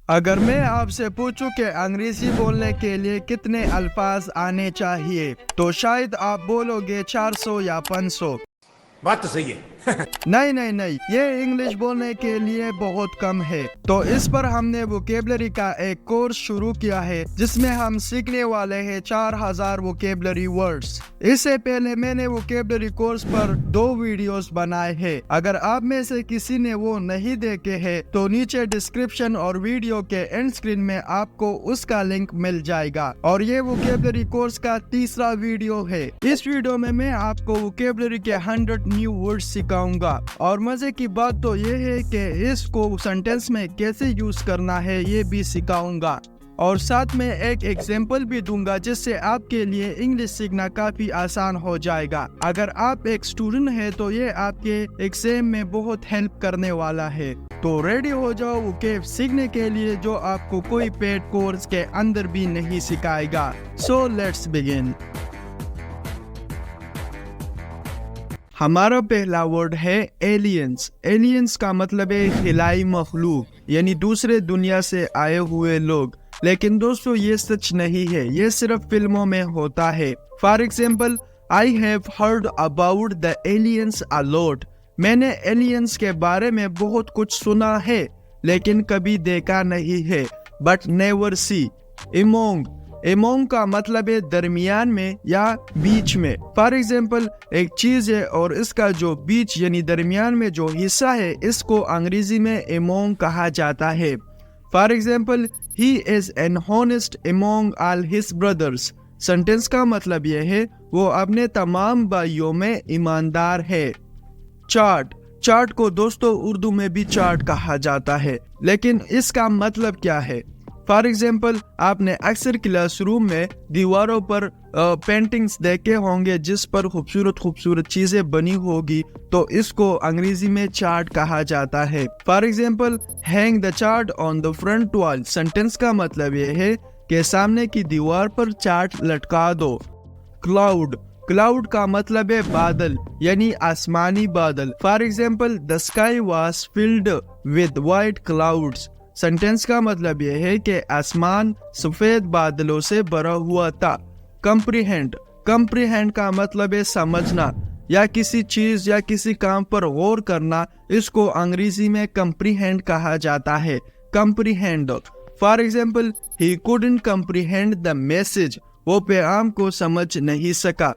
اگر میں آپ سے پوچھوں کہ انگریزی بولنے کے لیے کتنے الفاظ آنے چاہیے تو شاید آپ بولو گے 400 یا 500۔ بات تو صحیح ہے۔ نہیں، یہ انگلش بولنے کے لیے بہت کم ہے۔ تو اس پر ہم نے ووکیبلری کا ایک کورس شروع کیا ہے جس میں ہم سیکھنے والے ہیں 4000 ووکیبلری ورڈز۔ اس سے پہلے میں نے ووکیبلری کورس پر 2 ویڈیوز بنائے ہیں۔ اگر آپ میں سے کسی نے وہ نہیں دیکھے ہیں تو نیچے ڈسکرپشن اور ویڈیو کے اینڈ اسکرین میں آپ کو اس کا لنک مل جائے گا، اور یہ ووکیبلری کورس کا تیسرا ویڈیو ہے۔ اس ویڈیو میں آپ کو ووکیبلری کے 100 نیو ورڈ سکھاؤں گا، اور مزے کی بات تو یہ ہے کہ اس کو سینٹینس میں کیسے یوز کرنا ہے یہ بھی سکھاؤں گا، اور ساتھ میں ایک ایگزامپل بھی دوں گا جس سے آپ کے لیے انگلش سیکھنا کافی آسان ہو جائے گا۔ اگر آپ ایک اسٹوڈنٹ ہیں تو یہ آپ کے ایگزام میں بہت ہیلپ کرنے والا ہے۔ تو ریڈی ہو جاؤ ووکیب سیکھنے کے لیے جو آپ کو کوئی پیڈ کورس کے اندر بھی نہیں سکھائے گا۔ So let's begin. ہمارا پہلا ورڈ ہے ایلینز۔ ایلینز کا مطلب ہے خلائی مخلوق، یعنی دوسرے دنیا سے آئے ہوئے لوگ۔ لیکن دوستو یہ سچ نہیں ہے، یہ صرف فلموں میں ہوتا ہے۔ For example, I have heard about the aliens a lot۔ میں نے ایلینز کے بارے میں بہت کچھ سنا ہے لیکن کبھی دیکھا نہیں ہے۔ But never see۔ امونگ کا مطلب ہے درمیان میں یا بیچ میں۔ فار ایگزامپل، ایک چیز ہے اور اس کا جو بیچ یعنی درمیان میں جو حصہ ہے اس کو انگریزی میں امونگ کہا جاتا ہے۔ For example, he is an honest among all his brothers۔ Sentence کا مطلب یہ ہے وہ اپنے تمام بھائیوں میں ایماندار ہے۔ چارٹ کو دوستو اردو میں بھی چارٹ کہا جاتا ہے، لیکن اس کا مطلب کیا ہے؟ فار ایگزامپل، آپ نے اکثر کلاس روم میں دیواروں پر پینٹنگز دیکھے ہوں گے جس پر خوبصورت چیزیں بنی ہوگی، تو اس کو انگریزی میں چارٹ کہا جاتا ہے۔ For example, hang the chart on the front وال۔ سینٹینس کا مطلب یہ ہے کہ سامنے کی دیوار پر چارٹ لٹکا دو۔ کلاؤڈ کا مطلب ہے بادل، یعنی آسمانی بادل۔ For example, the sky was filled with white clouds. Sentence کا مطلب یہ ہے کہ آسمان سفید بادلوں سے بھرا ہوا تھا۔ کمپریہینڈ کا مطلب ہے سمجھنا یا کسی چیز یا کسی کام پر غور کرنا، اس کو انگریزی میں کمپریہینڈ کہا جاتا ہے۔ Comprehend. For example, he couldn't comprehend the message۔ وہ پیغام کو سمجھ نہیں سکا۔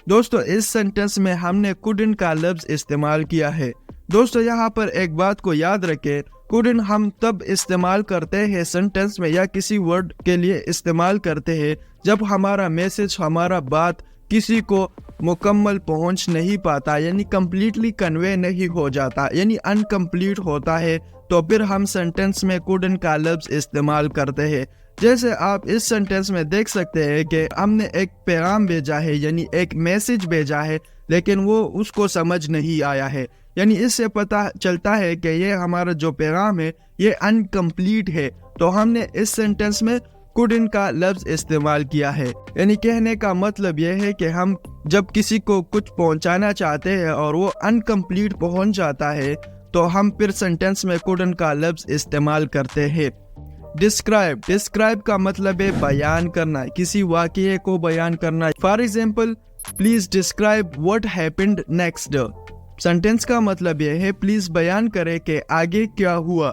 دوستو اس سینٹینس میں ہم نے couldn't کا لفظ استعمال کیا ہے۔ دوستو یہاں پر ایک بات کو یاد رکھیں، couldn't ہم تب استعمال کرتے ہیں سینٹینس میں یا کسی ورڈ کے لیے استعمال کرتے ہیں جب ہمارا میسج، ہمارا بات کسی کو مکمل پہنچ نہیں پاتا، یعنی کمپلیٹلی کنوے نہیں ہو جاتا، یعنی انکمپلیٹ ہوتا ہے، تو پھر ہم سینٹینس میں couldn't کا لفظ استعمال کرتے ہیں۔ جیسے آپ اس سینٹینس میں دیکھ سکتے ہیں کہ ہم نے ایک پیغام بھیجا ہے، یعنی ایک میسج بھیجا ہے، لیکن وہ اس کو سمجھ نہیں آیا ہے، یعنی اس سے پتہ چلتا ہے کہ یہ ہمارا جو پیغام ہے یہ انکمپلیٹ ہے، تو ہم نے اس سینٹینس میں couldn't کا لفظ استعمال کیا ہے۔ یعنی کہنے کا مطلب یہ ہے کہ ہم جب کسی کو کچھ پہنچانا چاہتے ہیں اور وہ انکمپلیٹ پہنچ جاتا ہے تو ہم پھر سینٹینس میں couldn't کا لفظ استعمال کرتے ہیں۔ ڈسکرائب کا مطلب ہے بیان کرنا، کسی واقعے کو بیان کرنا۔ For example, please describe what happened next. Sentence کا مطلب یہ ہے پلیز بیان کرے کہ آگے کیا ہوا۔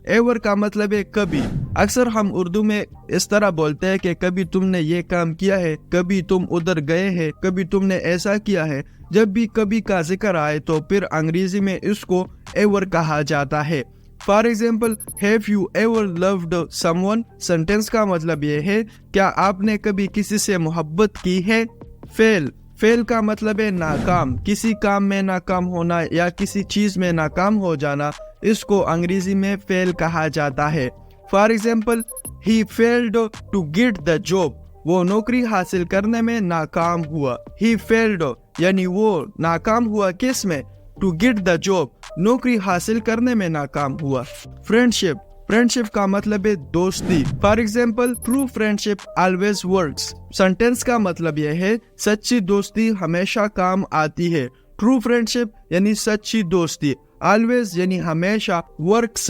ایور کا مطلب ہے کبھی۔ اکثر ہم اردو میں اس طرح بولتے ہیں کہ کبھی تم نے یہ کام کیا ہے، کبھی تم ادھر گئے ہیں، کبھی تم نے ایسا کیا ہے۔ جب بھی کبھی کا ذکر آئے تو پھر انگریزی میں اس کو ایور کہا جاتا ہے۔ For example, have you ever loved someone. Sentence کا مطلب یہ ہے کیا آپ نے کبھی کسی سے محبت کی ہے۔ فیل کا مطلب ہے ناکام، کسی کام میں ناکام ہونا یا کسی چیز میں ناکام ہو جانا، اس کو انگریزی میں فیل کہا جاتا ہے۔ For example, he failed to get the job۔ وہ نوکری حاصل کرنے میں ناکام ہوا۔ he failed یعنی وہ ناکام ہوا کس میں؟ to get the job، نوکری حاصل کرنے میں ناکام ہوا۔ فرینڈشپ کا مطلب ہے دوستی۔ For example, true friendship always works. Sentence کا مطلب یہ ہے سچی دوستی ہمیشہ کام آتی ہے۔ ٹرو فرینڈشپ یعنی سچی دوستی، آلویز یعنی ہمیشہ، ورکس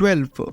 12।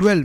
12